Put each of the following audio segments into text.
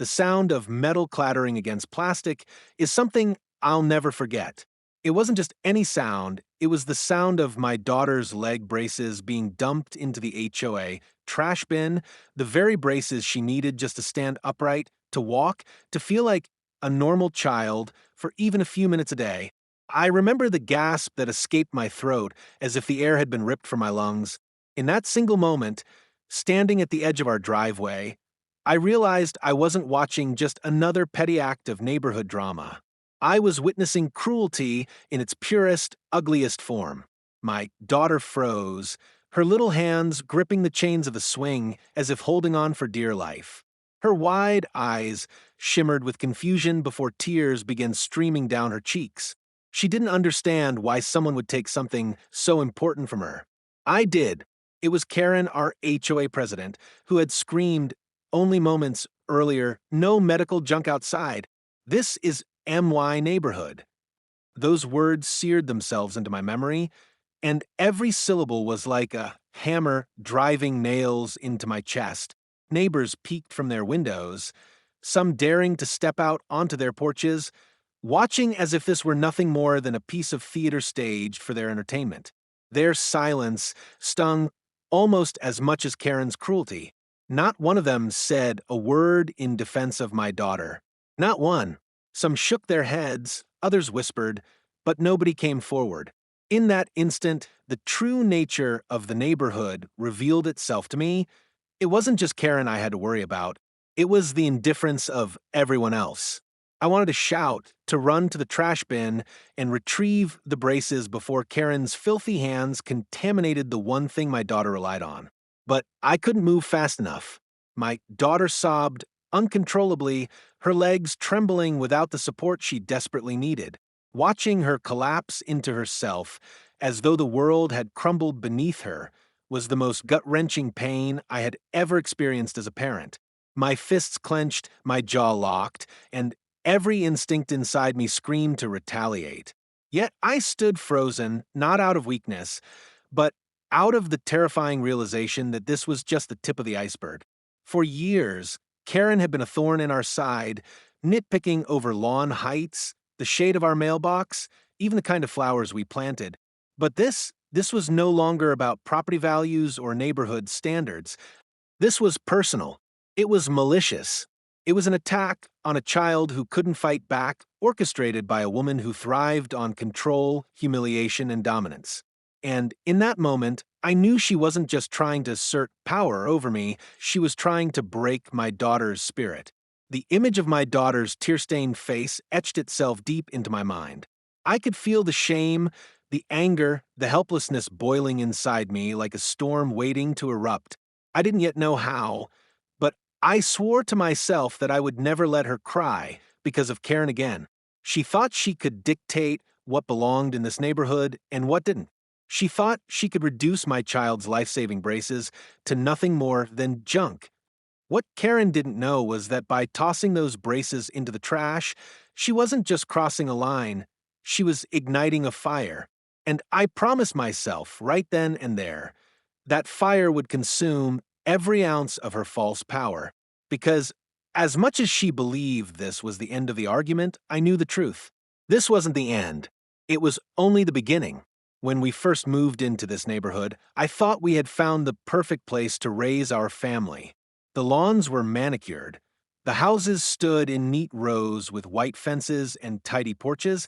The sound of metal clattering against plastic is something I'll never forget. It wasn't just any sound, it was the sound of my daughter's leg braces being dumped into the HOA trash bin, the very braces she needed just to stand upright, to walk, to feel like a normal child for even a few minutes a day. I remember the gasp that escaped my throat as if the air had been ripped from my lungs. In that single moment, standing at the edge of our driveway, I realized I wasn't watching just another petty act of neighborhood drama. I was witnessing cruelty in its purest, ugliest form. My daughter froze, her little hands gripping the chains of the swing as if holding on for dear life. Her wide eyes shimmered with confusion before tears began streaming down her cheeks. She didn't understand why someone would take something so important from her. I did. It was Karen, our HOA president, who had screamed only moments earlier, "No medical junk outside. This is MY neighborhood." Those words seared themselves into my memory, and every syllable was like a hammer driving nails into my chest. Neighbors peeked from their windows, some daring to step out onto their porches, watching as if this were nothing more than a piece of theater staged for their entertainment. Their silence stung almost as much as Karen's cruelty. Not one of them said a word in defense of my daughter. Not one. Some shook their heads, others whispered, but nobody came forward. In that instant, the true nature of the neighborhood revealed itself to me. It wasn't just Karen I had to worry about. It was the indifference of everyone else. I wanted to shout, to run to the trash bin and retrieve the braces before Karen's filthy hands contaminated the one thing my daughter relied on. But I couldn't move fast enough. My daughter sobbed uncontrollably, her legs trembling without the support she desperately needed. Watching her collapse into herself, as though the world had crumbled beneath her, was the most gut-wrenching pain I had ever experienced as a parent. My fists clenched, my jaw locked, and every instinct inside me screamed to retaliate. Yet I stood frozen, not out of weakness, but out of the terrifying realization that this was just the tip of the iceberg. For years, Karen had been a thorn in our side, nitpicking over lawn heights, the shade of our mailbox, even the kind of flowers we planted. But this was no longer about property values or neighborhood standards. This was personal. It was malicious. It was an attack on a child who couldn't fight back, orchestrated by a woman who thrived on control, humiliation, and dominance. And in that moment, I knew she wasn't just trying to assert power over me, she was trying to break my daughter's spirit. The image of my daughter's tear-stained face etched itself deep into my mind. I could feel the shame, the anger, the helplessness boiling inside me like a storm waiting to erupt. I didn't yet know how, but I swore to myself that I would never let her cry because of Karen again. She thought she could dictate what belonged in this neighborhood and what didn't. She thought she could reduce my child's life-saving braces to nothing more than junk. What Karen didn't know was that by tossing those braces into the trash, she wasn't just crossing a line, she was igniting a fire. And I promised myself, right then and there, that fire would consume every ounce of her false power. Because as much as she believed this was the end of the argument, I knew the truth. This wasn't the end. It was only the beginning. When we first moved into this neighborhood, I thought we had found the perfect place to raise our family. The lawns were manicured. The houses stood in neat rows with white fences and tidy porches,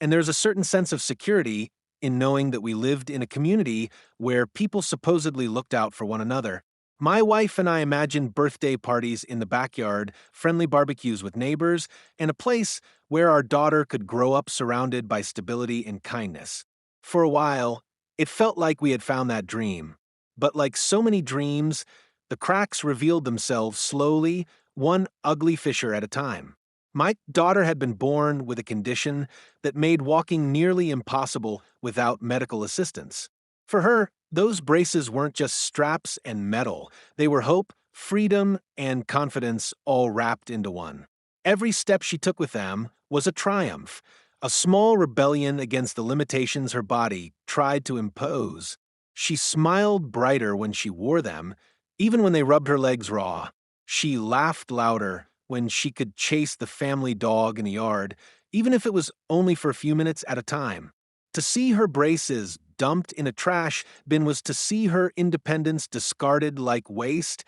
and there's a certain sense of security in knowing that we lived in a community where people supposedly looked out for one another. My wife and I imagined birthday parties in the backyard, friendly barbecues with neighbors, and a place where our daughter could grow up surrounded by stability and kindness. For a while, it felt like we had found that dream. But like so many dreams, the cracks revealed themselves slowly, one ugly fissure at a time. My daughter had been born with a condition that made walking nearly impossible without medical assistance. For her, those braces weren't just straps and metal. They were hope, freedom, and confidence all wrapped into one. Every step she took with them was a triumph, a small rebellion against the limitations her body tried to impose. She smiled brighter when she wore them, even when they rubbed her legs raw. She laughed louder when she could chase the family dog in the yard, even if it was only for a few minutes at a time. To see her braces dumped in a trash bin was to see her independence discarded like waste,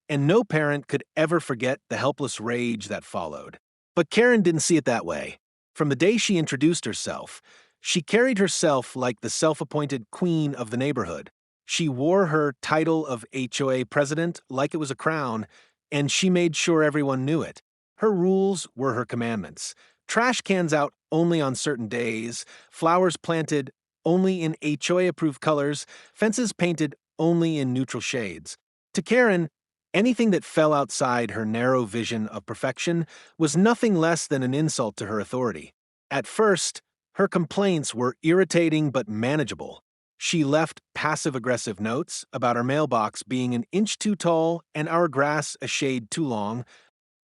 and no parent could ever forget the helpless rage that followed. But Karen didn't see it that way. From the day she introduced herself, she carried herself like the self-appointed queen of the neighborhood. She wore her title of HOA president like it was a crown, and she made sure everyone knew it. Her rules were her commandments. Trash cans out only on certain days, flowers planted only in HOA-approved colors, fences painted only in neutral shades. To Karen, anything that fell outside her narrow vision of perfection was nothing less than an insult to her authority. At first, her complaints were irritating but manageable. She left passive-aggressive notes about our mailbox being an inch too tall and our grass a shade too long.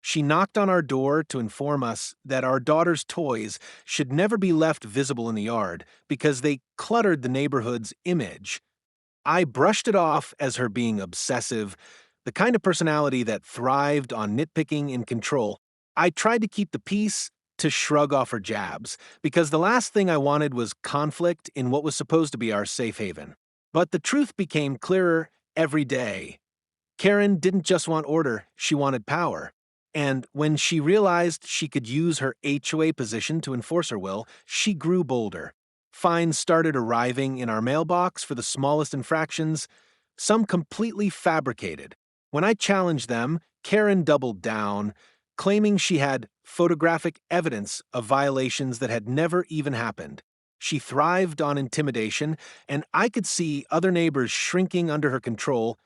She knocked on our door to inform us that our daughter's toys should never be left visible in the yard because they cluttered the neighborhood's image. I brushed it off as her being obsessive, the kind of personality that thrived on nitpicking and control. I tried to keep the peace, to shrug off her jabs, because the last thing I wanted was conflict in what was supposed to be our safe haven. But the truth became clearer every day. Karen didn't just want order, she wanted power. And when she realized she could use her HOA position to enforce her will, she grew bolder. Fines started arriving in our mailbox for the smallest infractions, some completely fabricated. When I challenged them, Karen doubled down, claiming she had photographic evidence of violations that had never even happened. She thrived on intimidation, and I could see other neighbors shrinking under her control,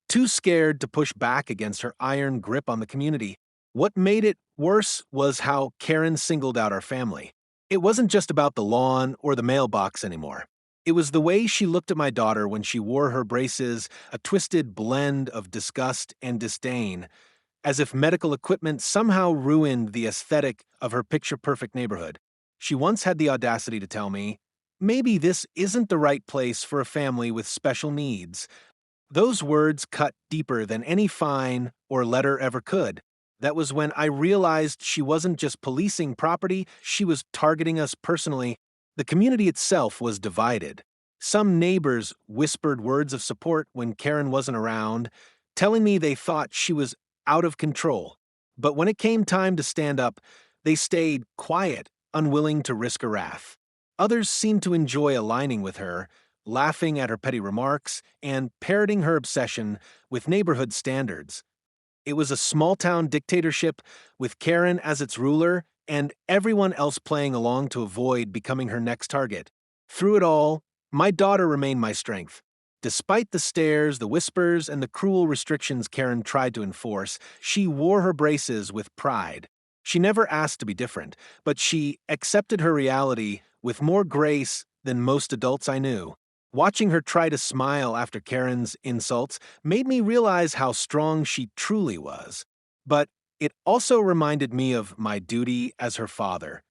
too scared to push back against her iron grip on the community. What made it worse was how Karen singled out our family. It wasn't just about the lawn or the mailbox anymore. It was the way she looked at my daughter when she wore her braces, a twisted blend of disgust and disdain, as if medical equipment somehow ruined the aesthetic of her picture-perfect neighborhood. She once had the audacity to tell me, "Maybe this isn't the right place for a family with special needs." Those words cut deeper than any fine or letter ever could. That was when I realized she wasn't just policing property, she was targeting us personally. The community itself was divided. Some neighbors whispered words of support when Karen wasn't around, telling me they thought she was out of control. But when it came time to stand up, they stayed quiet, unwilling to risk a wrath. Others seemed to enjoy aligning with her, laughing at her petty remarks and parroting her obsession with neighborhood standards. It was a small-town dictatorship with Karen as its ruler and everyone else playing along to avoid becoming her next target. Through it all, my daughter remained my strength. Despite the stares, the whispers, and the cruel restrictions Karen tried to enforce, she wore her braces with pride. She never asked to be different, but she accepted her reality with more grace than most adults I knew. Watching her try to smile after Karen's insults made me realize how strong she truly was. But it also reminded me of my duty as her father,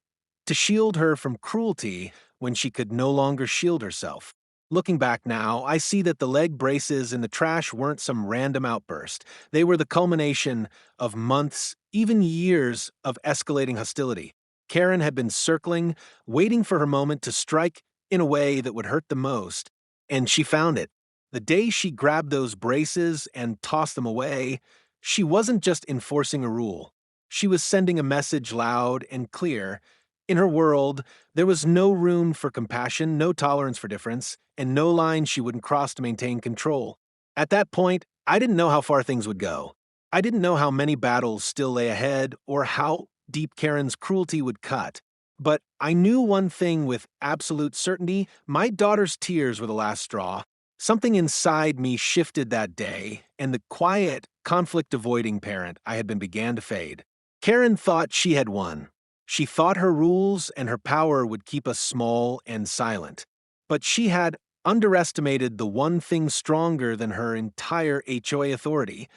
to shield her from cruelty when she could no longer shield herself. Looking back now, I see that the leg braces in the trash weren't some random outburst. They were the culmination of months, even years, of escalating hostility. Karen had been circling, waiting for her moment to strike in a way that would hurt the most, and she found it. The day she grabbed those braces and tossed them away, she wasn't just enforcing a rule. She was sending a message loud and clear. In her world, there was no room for compassion, no tolerance for difference, and no line she wouldn't cross to maintain control. At that point, I didn't know how far things would go. I didn't know how many battles still lay ahead or how deep Karen's cruelty would cut. But I knew one thing with absolute certainty: my daughter's tears were the last straw. Something inside me shifted that day, and the quiet, conflict-avoiding parent I had been began to fade. Karen thought she had won. She thought her rules and her power would keep us small and silent. But she had underestimated the one thing stronger than her entire HOA authority: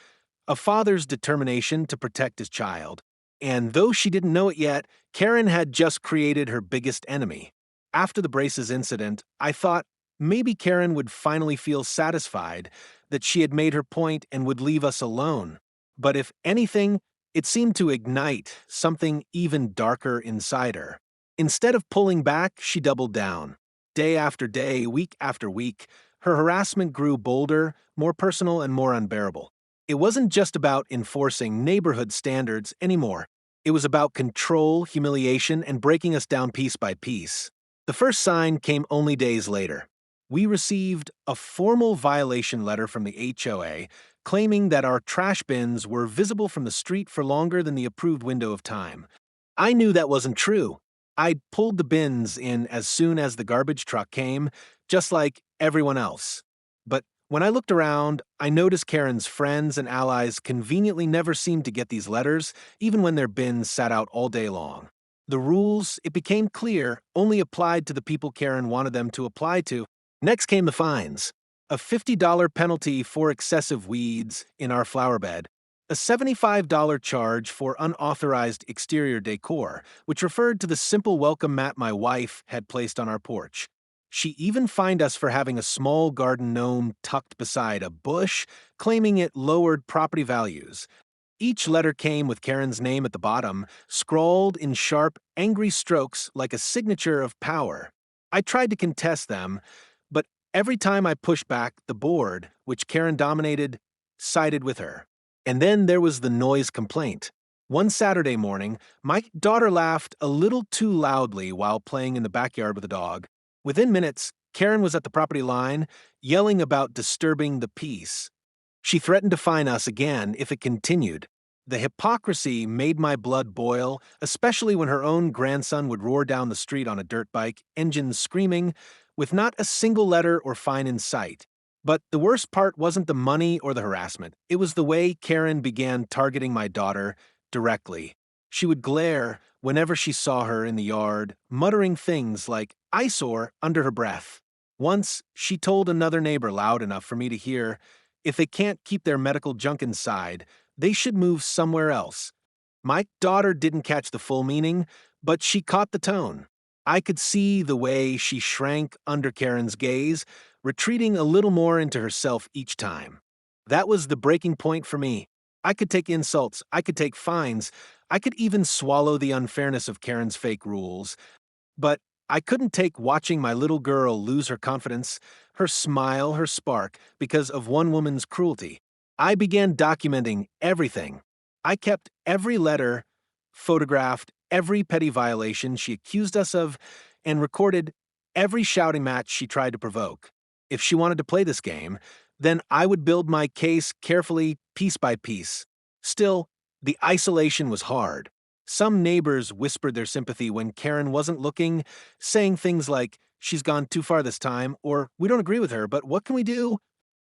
a father's determination to protect his child. And though she didn't know it yet, Karen had just created her biggest enemy. After the braces incident, I thought maybe Karen would finally feel satisfied that she had made her point and would leave us alone. But if anything, It seemed to ignite something even darker inside her. Instead of pulling back, she doubled down. Day after day, week after week, her harassment grew bolder, more personal, and more unbearable. It wasn't just about enforcing neighborhood standards anymore. It was about control, humiliation, and breaking us down piece by piece. The first sign came only days later. We received a formal violation letter from the HOA claiming that our trash bins were visible from the street for longer than the approved window of time. I knew that wasn't true. I'd pulled the bins in as soon as the garbage truck came, just like everyone else. But when I looked around, I noticed Karen's friends and allies conveniently never seemed to get these letters, even when their bins sat out all day long. The rules, it became clear, only applied to the people Karen wanted them to apply to. Next came the fines. A $50 penalty for excessive weeds in our flower bed, a $75 charge for unauthorized exterior decor, which referred to the simple welcome mat my wife had placed on our porch. She even fined us for having a small garden gnome tucked beside a bush, claiming it lowered property values. Each letter came with Karen's name at the bottom, scrawled in sharp, angry strokes like a signature of power. I tried to contest them, but every time I pushed back, the board, which Karen dominated, sided with her. And then there was the noise complaint. One Saturday morning, my daughter laughed a little too loudly while playing in the backyard with a dog. Within minutes, Karen was at the property line, yelling about disturbing the peace. She threatened to fine us again if it continued. The hypocrisy made my blood boil, especially when her own grandson would roar down the street on a dirt bike, engines screaming, with not a single letter or fine in sight. But the worst part wasn't the money or the harassment. It was the way Karen began targeting my daughter directly. She would glare whenever she saw her in the yard, muttering things like eyesore under her breath. Once, she told another neighbor loud enough for me to hear, if they can't keep their medical junk inside, they should move somewhere else. My daughter didn't catch the full meaning, but she caught the tone. I could see the way she shrank under Karen's gaze, retreating a little more into herself each time. That was the breaking point for me. I could take insults, I could take fines, I could even swallow the unfairness of Karen's fake rules. But I couldn't take watching my little girl lose her confidence, her smile, her spark, because of one woman's cruelty. I began documenting everything. I kept every letter, photographed every petty violation she accused us of, and recorded every shouting match she tried to provoke. If she wanted to play this game, then I would build my case carefully, piece by piece. Still, the isolation was hard. Some neighbors whispered their sympathy when Karen wasn't looking, saying things like, she's gone too far this time, or we don't agree with her, but what can we do?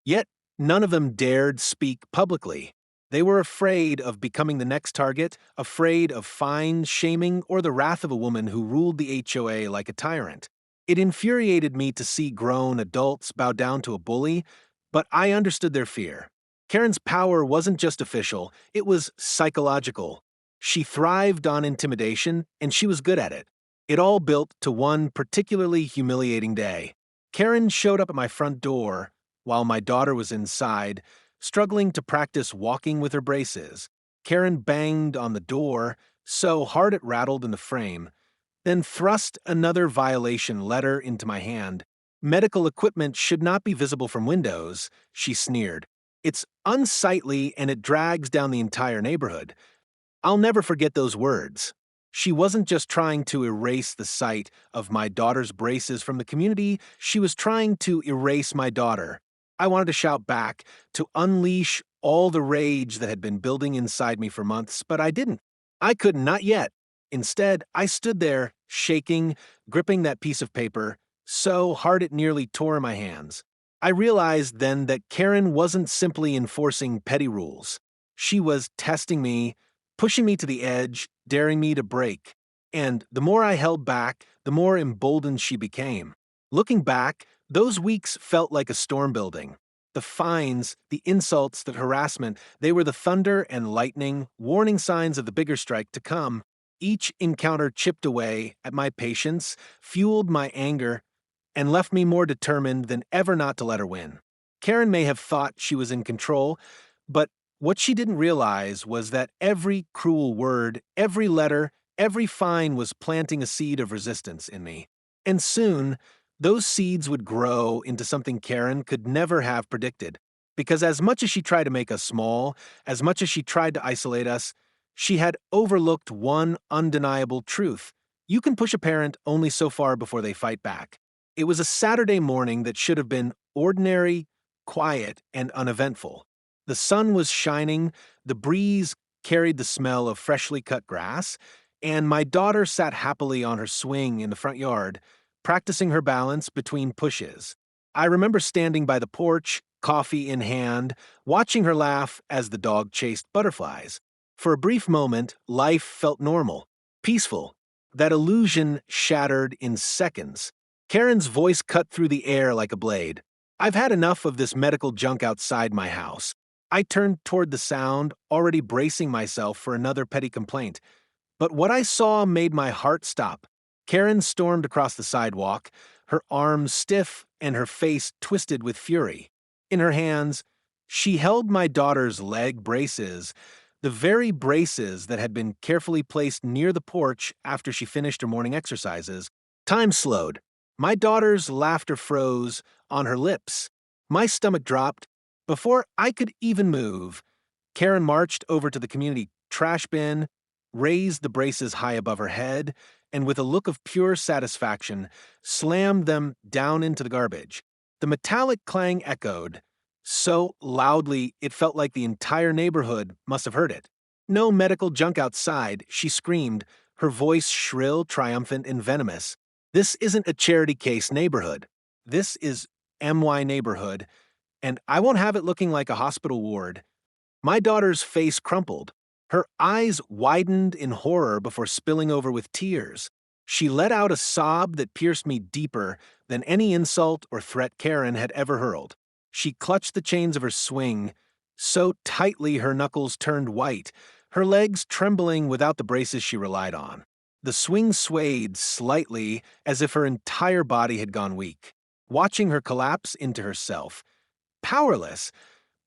Yet, none of them dared speak publicly. They were afraid of becoming the next target, afraid of fines, shaming, or the wrath of a woman who ruled the HOA like a tyrant. It infuriated me to see grown adults bow down to a bully, but I understood their fear. Karen's power wasn't just official, it was psychological. She thrived on intimidation, and she was good at it. It all built to one particularly humiliating day. Karen showed up at my front door while my daughter was inside, struggling to practice walking with her braces. Karen banged on the door so hard it rattled in the frame, then thrust another violation letter into my hand. Medical equipment should not be visible from windows, she sneered. It's unsightly and it drags down the entire neighborhood. I'll never forget those words. She wasn't just trying to erase the sight of my daughter's braces from the community, she was trying to erase my daughter. I wanted to shout back, to unleash all the rage that had been building inside me for months, but I didn't. I could not yet. Instead, I stood there, shaking, gripping that piece of paper, so hard it nearly tore in my hands. I realized then that Karen wasn't simply enforcing petty rules. She was testing me, pushing me to the edge, daring me to break. And the more I held back, the more emboldened she became. Looking back, those weeks felt like a storm building. The fines, the insults, the harassment, they were the thunder and lightning, warning signs of the bigger strike to come. Each encounter chipped away at my patience, fueled my anger, and left me more determined than ever not to let her win. Karen may have thought she was in control, but What she didn't realize was that every cruel word, every letter, every fine was planting a seed of resistance in me. And soon, those seeds would grow into something Karen could never have predicted. Because as much as she tried to make us small, as much as she tried to isolate us, she had overlooked one undeniable truth. You can push a parent only so far before they fight back. It was a Saturday morning that should have been ordinary, quiet, and uneventful. The sun was shining, the breeze carried the smell of freshly cut grass, and my daughter sat happily on her swing in the front yard, practicing her balance between pushes. I remember standing by the porch, coffee in hand, watching her laugh as the dog chased butterflies. For a brief moment, life felt normal, peaceful. That illusion shattered in seconds. Karen's voice cut through the air like a blade. "I've had enough of this medical junk outside my house." I turned toward the sound, already bracing myself for another petty complaint. But what I saw made my heart stop. Karen stormed across the sidewalk, her arms stiff and her face twisted with fury. In her hands, she held my daughter's leg braces, the very braces that had been carefully placed near the porch after she finished her morning exercises. Time slowed. My daughter's laughter froze on her lips. My stomach dropped. Before I could even move, Karen marched over to the community trash bin, raised the braces high above her head, and with a look of pure satisfaction, slammed them down into the garbage. The metallic clang echoed so loudly it felt like the entire neighborhood must have heard it. "No medical junk outside," she screamed, her voice shrill, triumphant, and venomous. "This isn't a charity case neighborhood. This is MY neighborhood, and I won't have it looking like a hospital ward." My daughter's face crumpled. Her eyes widened in horror before spilling over with tears. She let out a sob that pierced me deeper than any insult or threat Karen had ever hurled. She clutched the chains of her swing so tightly her knuckles turned white, her legs trembling without the braces she relied on. The swing swayed slightly as if her entire body had gone weak. Watching her collapse into herself, powerless,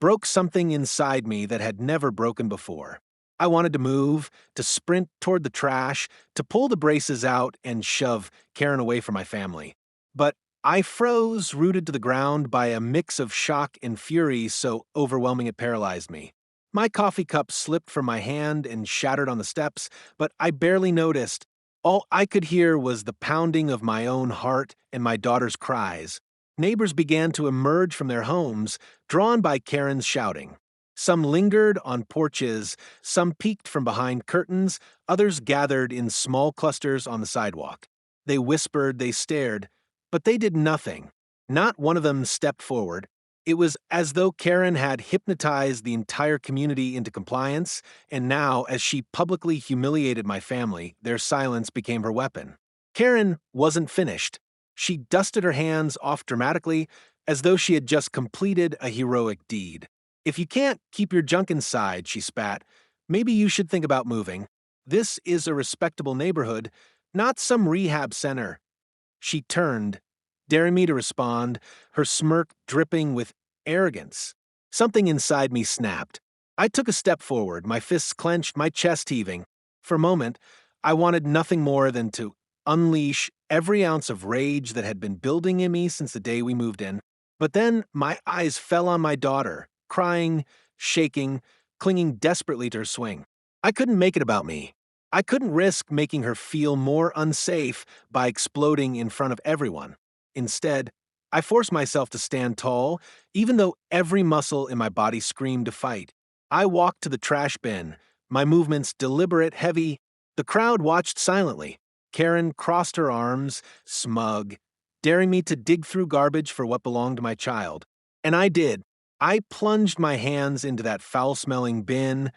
broke something inside me that had never broken before. I wanted to move, to sprint toward the trash, to pull the braces out and shove Karen away from my family. But I froze, rooted to the ground by a mix of shock and fury so overwhelming it paralyzed me. My coffee cup slipped from my hand and shattered on the steps, but I barely noticed. All I could hear was the pounding of my own heart and my daughter's cries. Neighbors began to emerge from their homes, drawn by Karen's shouting. Some lingered on porches, some peeked from behind curtains, others gathered in small clusters on the sidewalk. They whispered, they stared, but they did nothing. Not one of them stepped forward. It was as though Karen had hypnotized the entire community into compliance, and now, as she publicly humiliated my family, their silence became her weapon. Karen wasn't finished. She dusted her hands off dramatically, as though she had just completed a heroic deed. "If you can't keep your junk inside," she spat, "maybe you should think about moving. This is a respectable neighborhood, not some rehab center." She turned, daring me to respond, her smirk dripping with arrogance. Something inside me snapped. I took a step forward, my fists clenched, my chest heaving. For a moment, I wanted nothing more than to unleash every ounce of rage that had been building in me since the day we moved in. But then my eyes fell on my daughter, crying, shaking, clinging desperately to her swing. I couldn't make it about me. I couldn't risk making her feel more unsafe by exploding in front of everyone. Instead, I forced myself to stand tall, even though every muscle in my body screamed to fight. I walked to the trash bin, my movements deliberate, heavy. The crowd watched silently. Karen crossed her arms, smug, daring me to dig through garbage for what belonged to my child. And I did. I plunged my hands into that foul-smelling bin,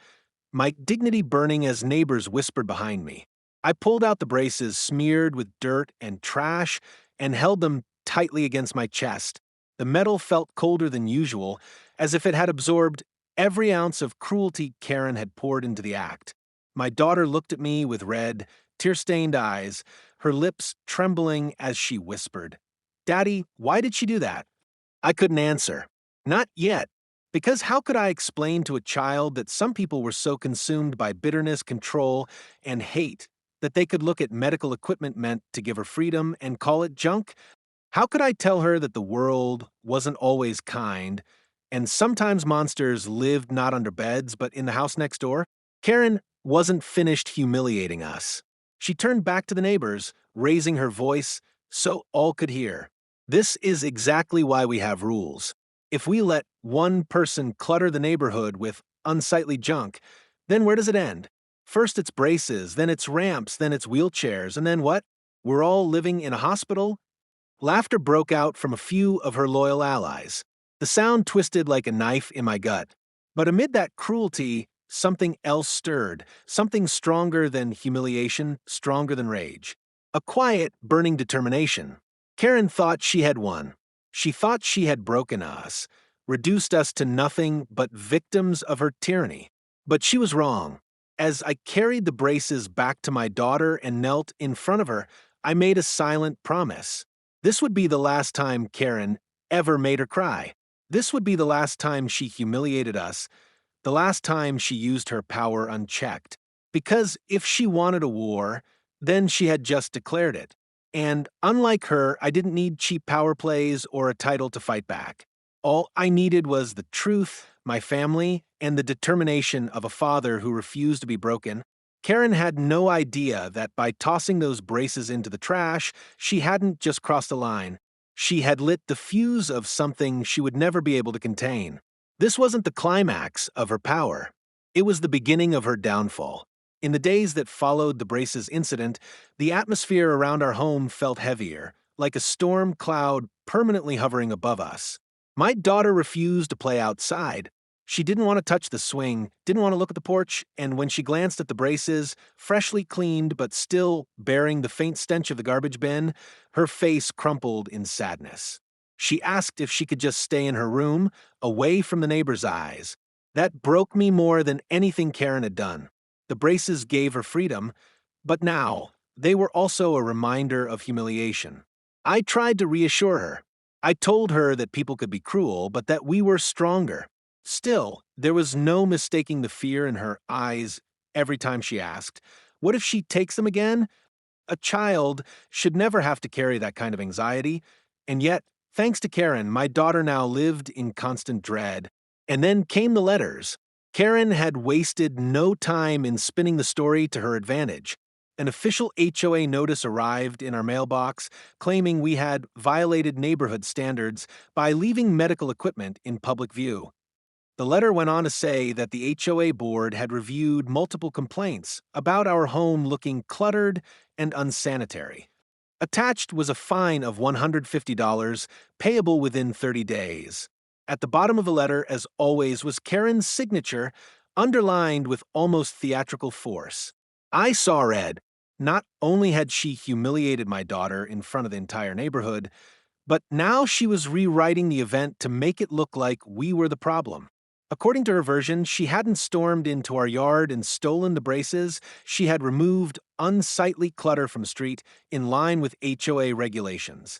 my dignity burning as neighbors whispered behind me. I pulled out the braces smeared with dirt and trash and held them tightly against my chest. The metal felt colder than usual, as if it had absorbed every ounce of cruelty Karen had poured into the act. My daughter looked at me with red, tear-stained eyes, her lips trembling as she whispered, "Daddy, why did she do that?" I couldn't answer. Not yet. Because how could I explain to a child that some people were so consumed by bitterness, control, and hate that they could look at medical equipment meant to give her freedom and call it junk? How could I tell her that the world wasn't always kind and sometimes monsters lived not under beds but in the house next door? Karen wasn't finished humiliating us. She turned back to the neighbors, raising her voice so all could hear. This is exactly why we have rules. If we let one person clutter the neighborhood with unsightly junk, then where does it end? First it's braces, then it's ramps, then it's wheelchairs, and then what? We're all living in a hospital? Laughter broke out from a few of her loyal allies. The sound twisted like a knife in my gut. But amid that cruelty, something else stirred, something stronger than humiliation, stronger than rage. A quiet, burning determination. Karen thought she had won. She thought she had broken us, reduced us to nothing but victims of her tyranny. But she was wrong. As I carried the braces back to my daughter and knelt in front of her, I made a silent promise. This would be the last time Karen ever made her cry. This would be the last time she humiliated us, the last time she used her power unchecked. Because if she wanted a war, then she had just declared it. And unlike her, I didn't need cheap power plays or a title to fight back. All I needed was the truth, my family, and the determination of a father who refused to be broken. Karen had no idea that by tossing those braces into the trash, she hadn't just crossed a line. She had lit the fuse of something she would never be able to contain. This wasn't the climax of her power. It was the beginning of her downfall. In the days that followed the braces incident, the atmosphere around our home felt heavier, like a storm cloud permanently hovering above us. My daughter refused to play outside. She didn't want to touch the swing, didn't want to look at the porch, and when she glanced at the braces, freshly cleaned but still bearing the faint stench of the garbage bin, her face crumpled in sadness. She asked if she could just stay in her room, away from the neighbors' eyes. That broke me more than anything Karen had done. The braces gave her freedom, but now they were also a reminder of humiliation. I tried to reassure her. I told her that people could be cruel, but that we were stronger. Still, there was no mistaking the fear in her eyes every time she asked, "What if she takes them again?" A child should never have to carry that kind of anxiety, and yet, thanks to Karen, my daughter now lived in constant dread. And then came the letters. Karen had wasted no time in spinning the story to her advantage. An official HOA notice arrived in our mailbox claiming we had violated neighborhood standards by leaving medical equipment in public view. The letter went on to say that the HOA board had reviewed multiple complaints about our home looking cluttered and unsanitary. Attached was a fine of $150, payable within 30 days. At the bottom of the letter, as always, was Karen's signature, underlined with almost theatrical force. I saw red. Not only had she humiliated my daughter in front of the entire neighborhood, but now she was rewriting the event to make it look like we were the problem. According to her version, she hadn't stormed into our yard and stolen the braces. She had removed unsightly clutter from the street in line with HOA regulations.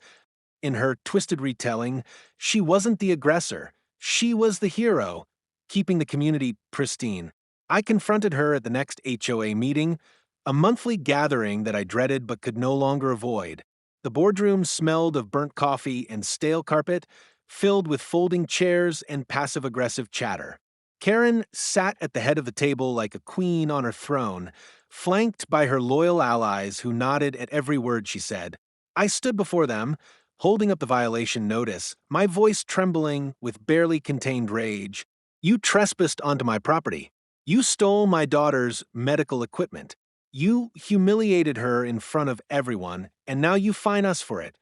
In her twisted retelling, she wasn't the aggressor. She was the hero, keeping the community pristine. I confronted her at the next HOA meeting, a monthly gathering that I dreaded but could no longer avoid. The boardroom smelled of burnt coffee and stale carpet, filled with folding chairs and passive-aggressive chatter. Karen sat at the head of the table like a queen on her throne, flanked by her loyal allies who nodded at every word she said. I stood before them, holding up the violation notice, my voice trembling with barely contained rage. "You trespassed onto my property. You stole my daughter's medical equipment. You humiliated her in front of everyone, and now you fine us for it."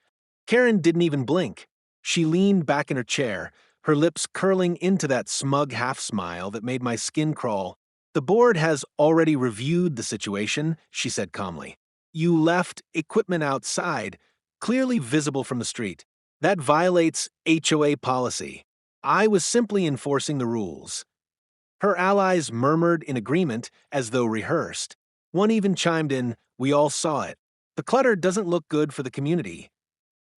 Karen didn't even blink. She leaned back in her chair, her lips curling into that smug half-smile that made my skin crawl. "The board has already reviewed the situation," she said calmly. "You left equipment outside, clearly visible from the street. That violates HOA policy. I was simply enforcing the rules." Her allies murmured in agreement as though rehearsed. One even chimed in, "We all saw it. The clutter doesn't look good for the community."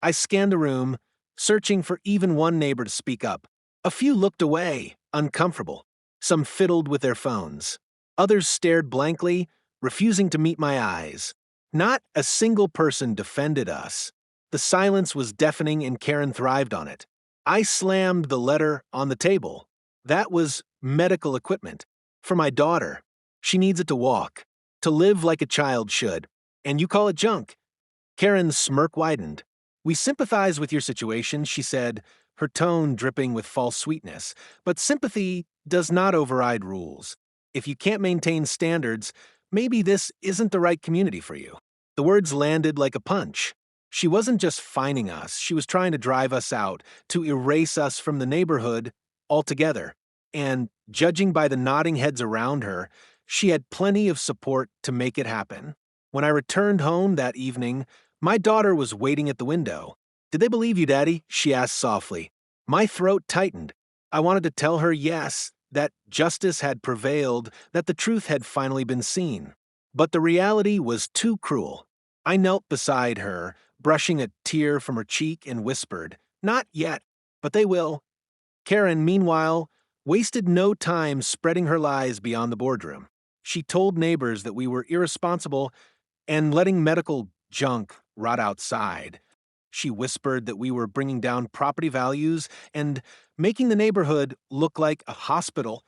I scanned the room, searching for even one neighbor to speak up. A few looked away, uncomfortable. Some fiddled with their phones. Others stared blankly, refusing to meet my eyes. Not a single person defended us. The silence was deafening and Karen thrived on it. I slammed the letter on the table. That was medical equipment. For my daughter. She needs it to walk, to live like a child should. And you call it junk. Karen's smirk widened. We sympathize with your situation, she said, her tone dripping with false sweetness. But sympathy does not override rules. If you can't maintain standards, maybe this isn't the right community for you. The words landed like a punch. She wasn't just fining us, she was trying to drive us out, to erase us from the neighborhood altogether. And, judging by the nodding heads around her, she had plenty of support to make it happen. When I returned home that evening, my daughter was waiting at the window. "Did they believe you, Daddy?" she asked softly. My throat tightened. I wanted to tell her yes, that justice had prevailed, that the truth had finally been seen. But the reality was too cruel. I knelt beside her, brushing a tear from her cheek, and whispered, "Not yet, but they will." Karen, meanwhile, wasted no time spreading her lies beyond the boardroom. She told neighbors that we were irresponsible and letting medical junk rot outside. She whispered that we were bringing down property values and making the neighborhood look like a hospital.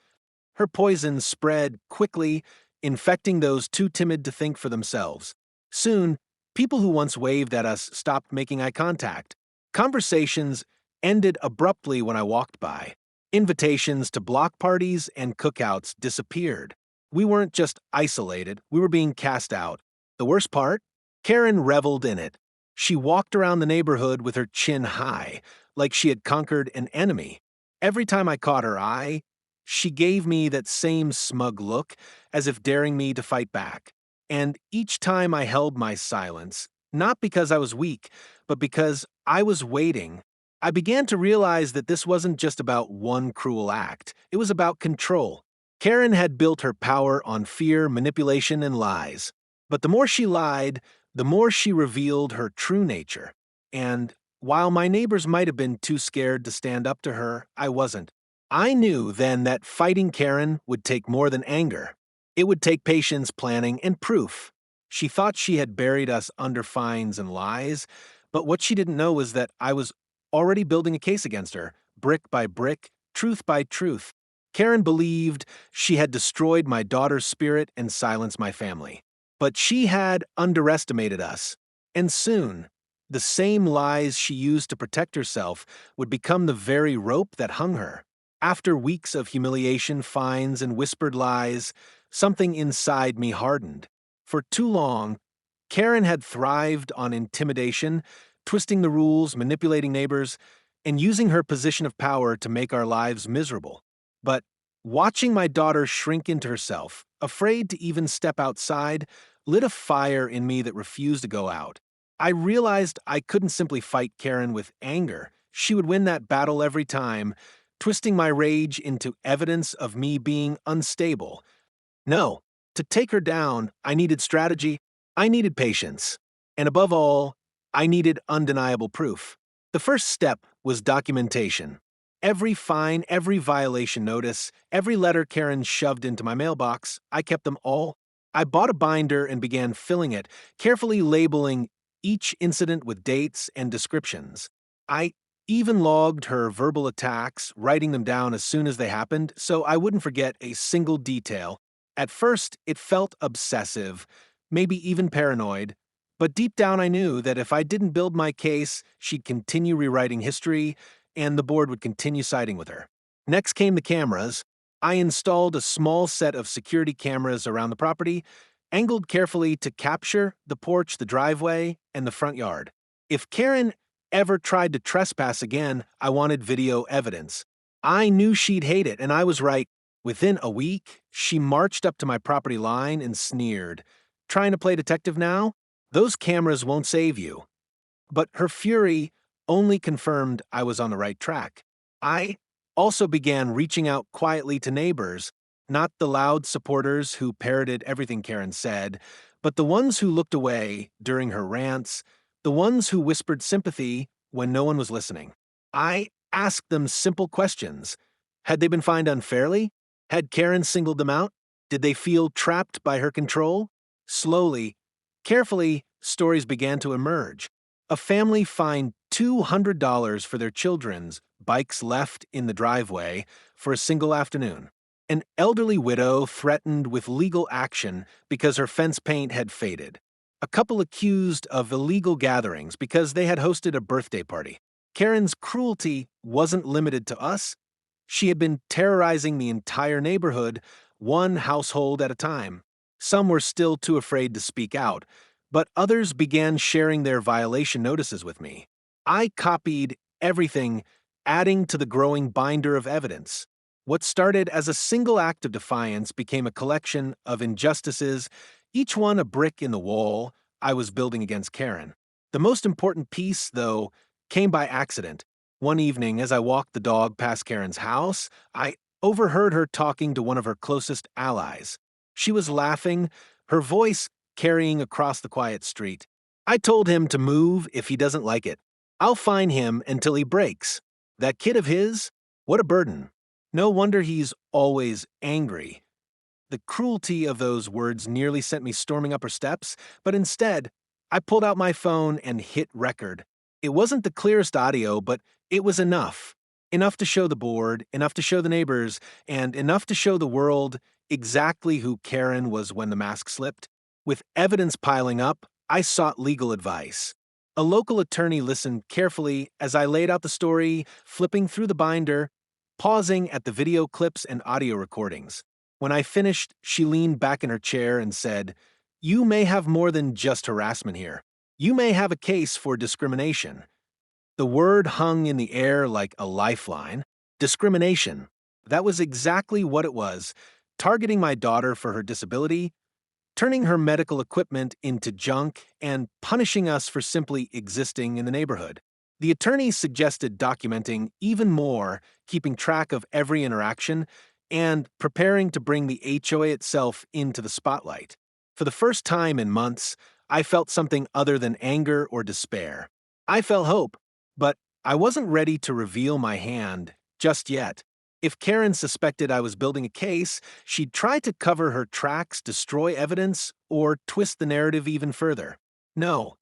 Her poison spread quickly, infecting those too timid to think for themselves. Soon, people who once waved at us stopped making eye contact. Conversations ended abruptly when I walked by. Invitations to block parties and cookouts disappeared. We weren't just isolated, we were being cast out. The worst part? Karen reveled in it. She walked around the neighborhood with her chin high, like she had conquered an enemy. Every time I caught her eye, she gave me that same smug look, as if daring me to fight back. And each time I held my silence, not because I was weak, but because I was waiting, I began to realize that this wasn't just about one cruel act. It was about control. Karen had built her power on fear, manipulation, and lies. But the more she lied, the more she revealed her true nature. And while my neighbors might have been too scared to stand up to her, I wasn't. I knew then that fighting Karen would take more than anger. It would take patience, planning, and proof. She thought she had buried us under fines and lies, but what she didn't know was that I was already building a case against her, brick by brick, truth by truth. Karen believed she had destroyed my daughter's spirit and silenced my family. But she had underestimated us. And soon, the same lies she used to protect herself would become the very rope that hung her. After weeks of humiliation, fines, and whispered lies, something inside me hardened. For too long, Karen had thrived on intimidation, twisting the rules, manipulating neighbors, and using her position of power to make our lives miserable. But watching my daughter shrink into herself, afraid to even step outside, lit a fire in me that refused to go out. I realized I couldn't simply fight Karen with anger. She would win that battle every time, twisting my rage into evidence of me being unstable. No, to take her down, I needed strategy, I needed patience, and above all, I needed undeniable proof. The first step was documentation. Every fine, every violation notice, every letter Karen shoved into my mailbox, I kept them all. I bought a binder and began filling it, carefully labeling each incident with dates and descriptions. I even logged her verbal attacks, writing them down as soon as they happened, so I wouldn't forget a single detail. At first, it felt obsessive, maybe even paranoid, but deep down I knew that if I didn't build my case, she'd continue rewriting history, and the board would continue siding with her. Next came the cameras. I installed a small set of security cameras around the property, angled carefully to capture the porch, the driveway, and the front yard. If Karen ever tried to trespass again, I wanted video evidence. I knew she'd hate it, and I was right. Within a week, she marched up to my property line and sneered. "Trying to play detective now? Those cameras won't save you." But her fury only confirmed I was on the right track. I also began reaching out quietly to neighbors, not the loud supporters who parroted everything Karen said, but the ones who looked away during her rants, the ones who whispered sympathy when no one was listening. I asked them simple questions. Had they been fined unfairly? Had Karen singled them out? Did they feel trapped by her control? Slowly, carefully, stories began to emerge. A family fined $200 for their children's bikes left in the driveway for a single afternoon. An elderly widow threatened with legal action because her fence paint had faded. A couple accused of illegal gatherings because they had hosted a birthday party. Karen's cruelty wasn't limited to us. She had been terrorizing the entire neighborhood, one household at a time. Some were still too afraid to speak out, but others began sharing their violation notices with me. I copied everything, adding to the growing binder of evidence. What started as a single act of defiance became a collection of injustices, each one a brick in the wall I was building against Karen. The most important piece, though, came by accident. One evening, as I walked the dog past Karen's house, I overheard her talking to one of her closest allies. She was laughing, her voice carrying across the quiet street. I told him to move if he doesn't like it. I'll fine him until he breaks. That kid of his? What a burden. No wonder he's always angry. The cruelty of those words nearly sent me storming up her steps, but instead, I pulled out my phone and hit record. It wasn't the clearest audio, but it was enough. Enough to show the board, enough to show the neighbors, and enough to show the world exactly who Karen was when the mask slipped. With evidence piling up, I sought legal advice. A local attorney listened carefully as I laid out the story, flipping through the binder, pausing at the video clips and audio recordings. When I finished, she leaned back in her chair and said, "You may have more than just harassment here. You may have a case for discrimination." The word hung in the air like a lifeline. Discrimination. That was exactly what it was, targeting my daughter for her disability, turning her medical equipment into junk, and punishing us for simply existing in the neighborhood. The attorney suggested documenting even more, keeping track of every interaction, and preparing to bring the HOA itself into the spotlight. For the first time in months, I felt something other than anger or despair. I felt hope, but I wasn't ready to reveal my hand just yet. If Karen suspected I was building a case, she'd try to cover her tracks, destroy evidence, or twist the narrative even further. No,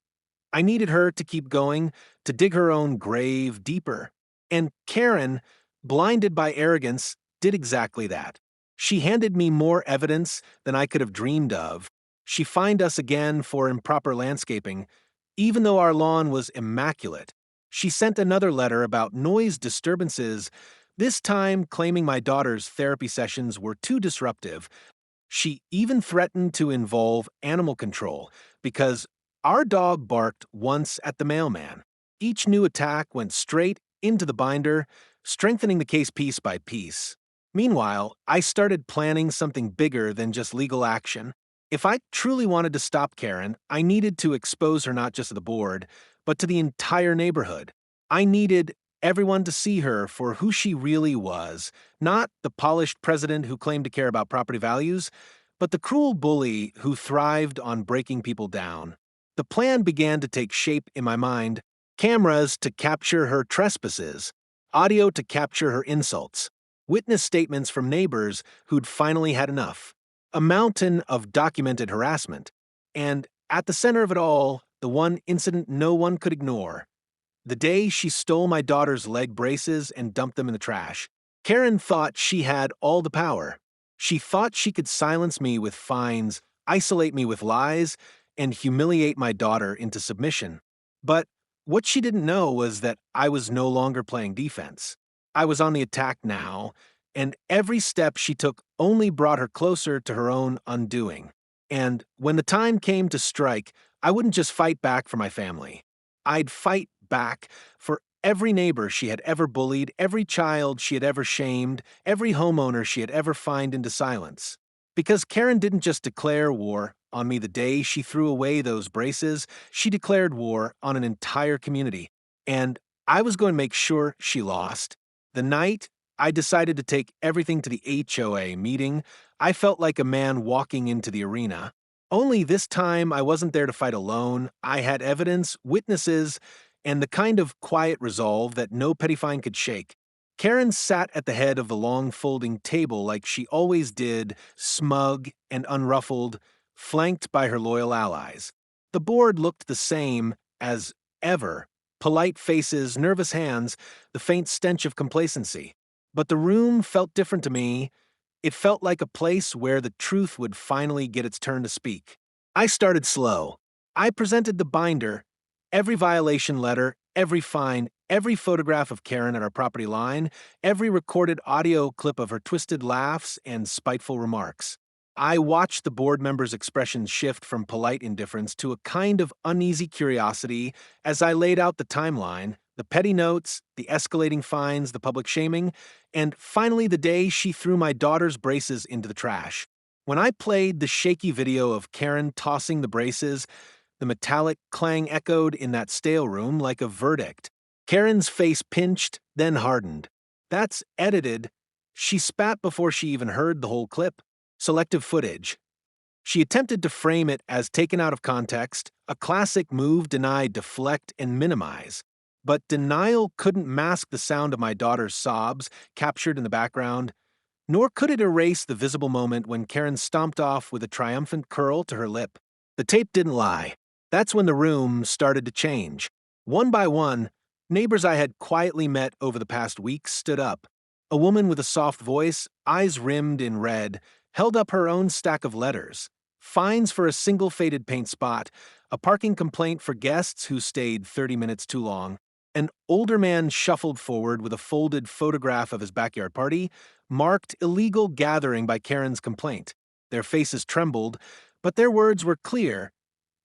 I needed her to keep going, to dig her own grave deeper. And Karen, blinded by arrogance, did exactly that. She handed me more evidence than I could have dreamed of. She fined us again for improper landscaping, even though our lawn was immaculate. She sent another letter about noise disturbances, this time claiming my daughter's therapy sessions were too disruptive. She even threatened to involve animal control because our dog barked once at the mailman. Each new attack went straight into the binder, strengthening the case piece by piece. Meanwhile, I started planning something bigger than just legal action. If I truly wanted to stop Karen, I needed to expose her not just to the board, but to the entire neighborhood. I needed everyone to see her for who she really was, not the polished president who claimed to care about property values, but the cruel bully who thrived on breaking people down. The plan began to take shape in my mind: cameras to capture her trespasses, audio to capture her insults, witness statements from neighbors who'd finally had enough, a mountain of documented harassment, and at the center of it all, the one incident no one could ignore. The day she stole my daughter's leg braces and dumped them in the trash. Karen thought she had all the power. She thought she could silence me with fines, isolate me with lies, and humiliate my daughter into submission. But what she didn't know was that I was no longer playing defense. I was on the attack now, and every step she took only brought her closer to her own undoing. And when the time came to strike, I wouldn't just fight back for my family. I'd fight back for every neighbor she had ever bullied, every child she had ever shamed, every homeowner she had ever fined into silence. Because Karen didn't just declare war on me the day she threw away those braces, she declared war on an entire community. And I was going to make sure she lost. The night I decided to take everything to the HOA meeting, I felt like a man walking into the arena. Only this time I wasn't there to fight alone. I had evidence, witnesses, and the kind of quiet resolve that no petty fine could shake. Karen sat at the head of the long folding table like she always did, smug and unruffled, flanked by her loyal allies. The board looked the same as ever: polite faces, nervous hands, the faint stench of complacency. But the room felt different to me. It felt like a place where the truth would finally get its turn to speak. I started slow. I presented the binder, every violation letter, every fine, every photograph of Karen at our property line, every recorded audio clip of her twisted laughs and spiteful remarks. I watched the board members' expressions shift from polite indifference to a kind of uneasy curiosity as I laid out the timeline, the petty notes, the escalating fines, the public shaming, and finally the day she threw my daughter's braces into the trash. When I played the shaky video of Karen tossing the braces, the metallic clang echoed in that stale room like a verdict. Karen's face pinched, then hardened. That's edited. She spat before she even heard the whole clip. Selective footage. She attempted to frame it as taken out of context, a classic move denied deflect and minimize. But denial couldn't mask the sound of my daughter's sobs captured in the background, nor could it erase the visible moment when Karen stomped off with a triumphant curl to her lip. The tape didn't lie. That's when the room started to change. One by one, neighbors I had quietly met over the past weeks stood up. A woman with a soft voice, eyes rimmed in red, held up her own stack of letters. Fines for a single faded paint spot, a parking complaint for guests who stayed 30 minutes too long. An older man shuffled forward with a folded photograph of his backyard party, marked illegal gathering by Karen's complaint. Their faces trembled, but their words were clear.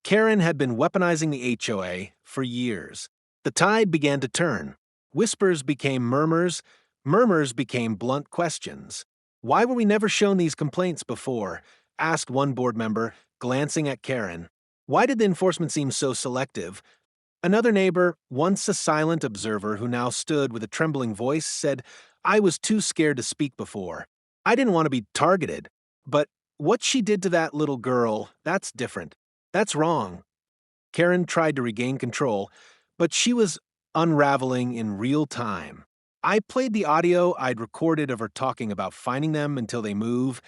Karen had been weaponizing the HOA for years. The tide began to turn. Whispers became murmurs, murmurs became blunt questions. "Why were we never shown these complaints before?" asked one board member, glancing at Karen. "Why did the enforcement seem so selective?" Another neighbor, once a silent observer who now stood with a trembling voice, said, "I was too scared to speak before. I didn't want to be targeted. But what she did to that little girl, that's different. That's wrong." Karen tried to regain control, but she was unraveling in real time. I played the audio I'd recorded of her talking about finding them until they move,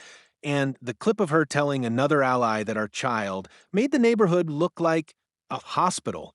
and the clip of her telling another ally that our child made the neighborhood look like a hospital.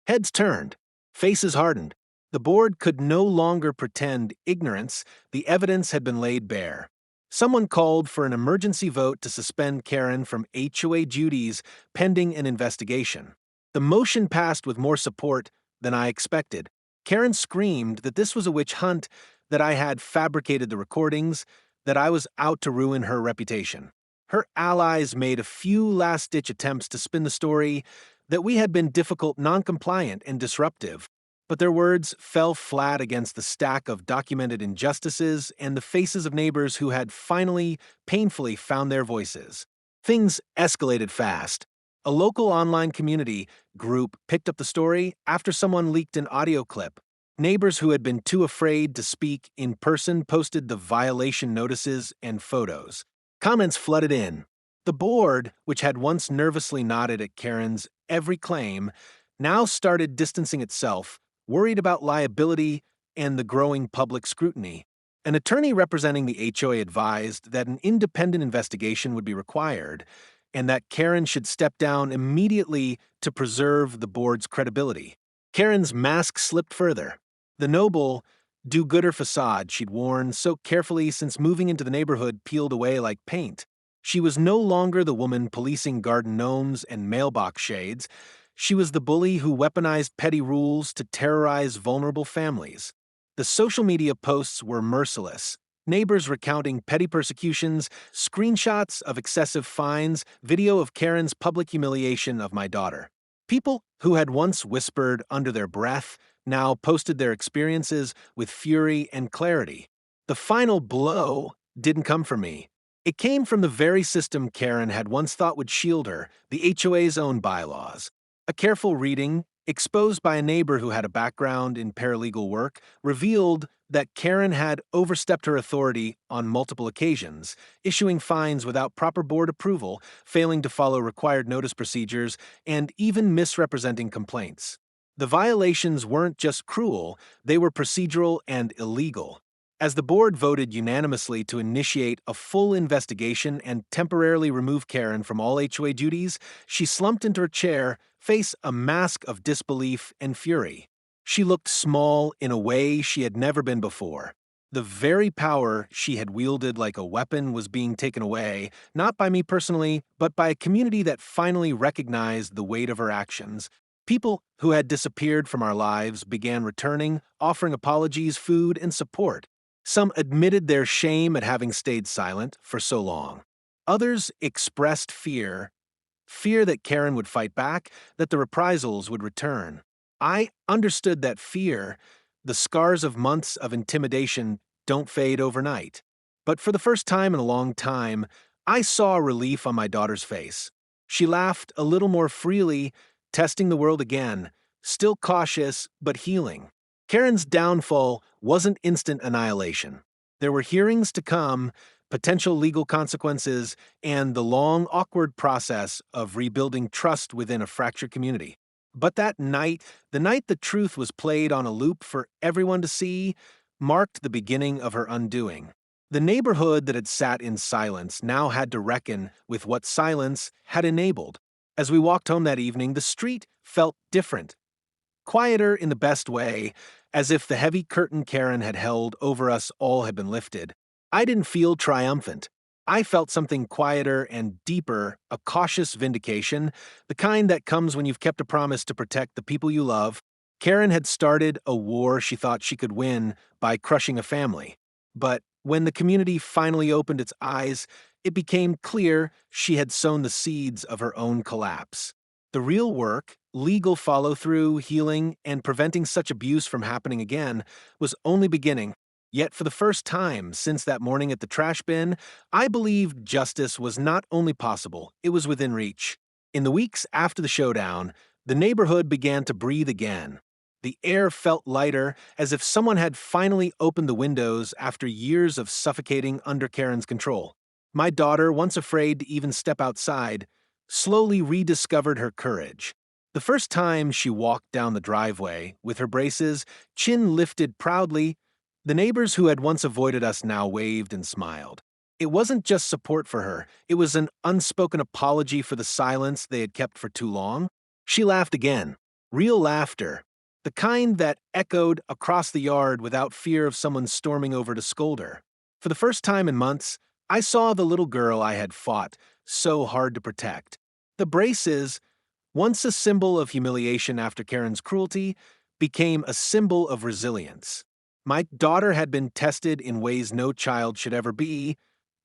Heads turned, faces hardened. The board could no longer pretend ignorance. The evidence had been laid bare. Someone called for an emergency vote to suspend Karen from HOA duties pending an investigation. The motion passed with more support than I expected. Karen screamed that this was a witch hunt, that I had fabricated the recordings, that I was out to ruin her reputation. Her allies made a few last-ditch attempts to spin the story that we had been difficult, non-compliant, and disruptive, but their words fell flat against the stack of documented injustices and the faces of neighbors who had finally, painfully found their voices. Things escalated fast. A local online community group picked up the story after someone leaked an audio clip. Neighbors who had been too afraid to speak in person posted the violation notices and photos. Comments flooded in. The board, which had once nervously nodded at Karen's every claim, now started distancing itself, worried about liability and the growing public scrutiny. An attorney representing the HOA advised that an independent investigation would be required, and that Karen should step down immediately to preserve the board's credibility. Karen's mask slipped further. The noble, do-gooder facade she'd worn so carefully since moving into the neighborhood peeled away like paint. She was no longer the woman policing garden gnomes and mailbox shades. She was the bully who weaponized petty rules to terrorize vulnerable families. The social media posts were merciless. Neighbors recounting petty persecutions, screenshots of excessive fines, video of Karen's public humiliation of my daughter. People who had once whispered under their breath now posted their experiences with fury and clarity. The final blow didn't come from me. It came from the very system Karen had once thought would shield her, the HOA's own bylaws. A careful reading, exposed by a neighbor who had a background in paralegal work, revealed that Karen had overstepped her authority on multiple occasions, issuing fines without proper board approval, failing to follow required notice procedures, and even misrepresenting complaints. The violations weren't just cruel, they were procedural and illegal. As the board voted unanimously to initiate a full investigation and temporarily remove Karen from all HOA duties, she slumped into her chair, face a mask of disbelief and fury. She looked small in a way she had never been before. The very power she had wielded like a weapon was being taken away, not by me personally, but by a community that finally recognized the weight of her actions. People who had disappeared from our lives began returning, offering apologies, food, and support. Some admitted their shame at having stayed silent for so long. Others expressed fear that Karen would fight back, that the reprisals would return. I understood that fear, the scars of months of intimidation, don't fade overnight. But for the first time in a long time, I saw relief on my daughter's face. She laughed a little more freely, testing the world again, still cautious but healing. Karen's downfall wasn't instant annihilation. There were hearings to come, potential legal consequences, and the long, awkward process of rebuilding trust within a fractured community. But that night, the night the truth was played on a loop for everyone to see, marked the beginning of her undoing. The neighborhood that had sat in silence now had to reckon with what silence had enabled. As we walked home that evening, the street felt different. Quieter in the best way, as if the heavy curtain Karen had held over us all had been lifted. I didn't feel triumphant. I felt something quieter and deeper, a cautious vindication, the kind that comes when you've kept a promise to protect the people you love. Karen had started a war she thought she could win by crushing a family. But when the community finally opened its eyes, it became clear she had sown the seeds of her own collapse. The real work, legal follow-through, healing, and preventing such abuse from happening again, was only beginning. Yet for the first time since that morning at the trash bin, I believed justice was not only possible, it was within reach. In the weeks after the showdown, the neighborhood began to breathe again. The air felt lighter, as if someone had finally opened the windows after years of suffocating under Karen's control. My daughter, once afraid to even step outside, slowly rediscovered her courage. The first time she walked down the driveway, with her braces, chin lifted proudly, the neighbors who had once avoided us now waved and smiled. It wasn't just support for her, it was an unspoken apology for the silence they had kept for too long. She laughed again, real laughter, the kind that echoed across the yard without fear of someone storming over to scold her. For the first time in months, I saw the little girl I had fought so hard to protect. The braces, once a symbol of humiliation after Karen's cruelty, became a symbol of resilience. My daughter had been tested in ways no child should ever be,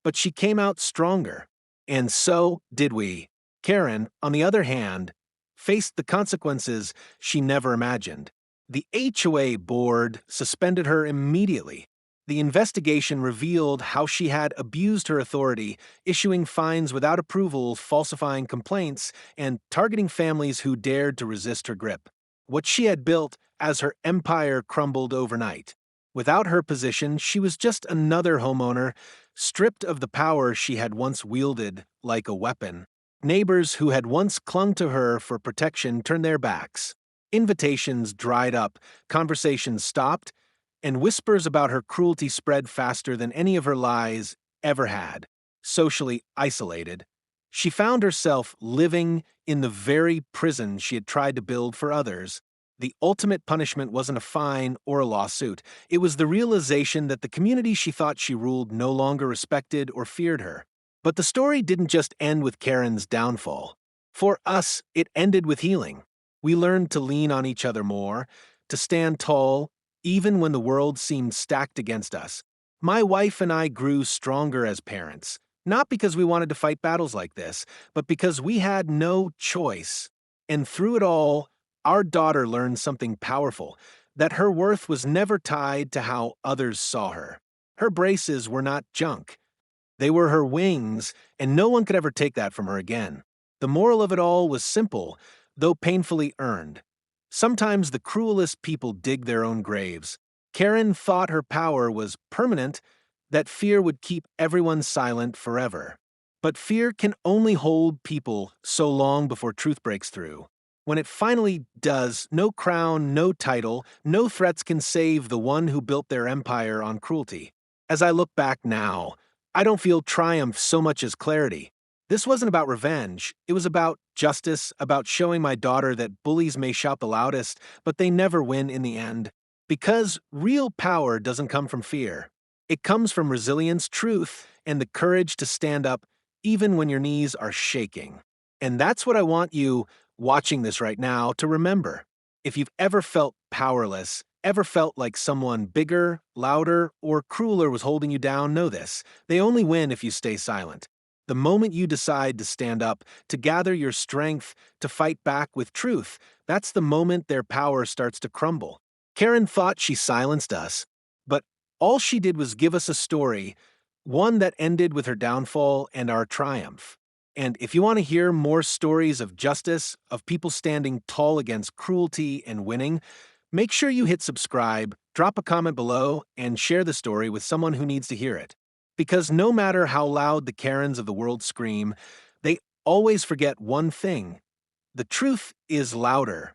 but she came out stronger. And so did we. Karen, on the other hand, faced the consequences she never imagined. The HOA board suspended her immediately. The investigation revealed how she had abused her authority, issuing fines without approval, falsifying complaints, and targeting families who dared to resist her grip. What she had built as her empire crumbled overnight. Without her position, she was just another homeowner, stripped of the power she had once wielded like a weapon. Neighbors who had once clung to her for protection turned their backs. Invitations dried up, conversations stopped, and whispers about her cruelty spread faster than any of her lies ever had. Socially isolated, she found herself living in the very prison she had tried to build for others. The ultimate punishment wasn't a fine or a lawsuit. It was the realization that the community she thought she ruled no longer respected or feared her. But the story didn't just end with Karen's downfall. For us, it ended with healing. We learned to lean on each other more, to stand tall, even when the world seemed stacked against us. My wife and I grew stronger as parents, not because we wanted to fight battles like this, but because we had no choice. And through it all, our daughter learned something powerful, that her worth was never tied to how others saw her. Her braces were not junk. They were her wings, and no one could ever take that from her again. The moral of it all was simple, though painfully earned. Sometimes the cruelest people dig their own graves. Karen thought her power was permanent, that fear would keep everyone silent forever. But fear can only hold people so long before truth breaks through. When it finally does, no crown, no title, no threats can save the one who built their empire on cruelty. As I look back now, I don't feel triumph so much as clarity. This wasn't about revenge, it was about justice, about showing my daughter that bullies may shout the loudest, but they never win in the end. Because real power doesn't come from fear. It comes from resilience, truth, and the courage to stand up even when your knees are shaking. And that's what I want you, watching this right now, to remember. If you've ever felt powerless, ever felt like someone bigger, louder, or crueler was holding you down, know this. They only win if you stay silent. The moment you decide to stand up, to gather your strength, to fight back with truth, that's the moment their power starts to crumble. Karen thought she silenced us, but all she did was give us a story, one that ended with her downfall and our triumph. And if you want to hear more stories of justice, of people standing tall against cruelty and winning, make sure you hit subscribe, drop a comment below, and share the story with someone who needs to hear it. Because no matter how loud the Karens of the world scream, they always forget one thing: the truth is louder.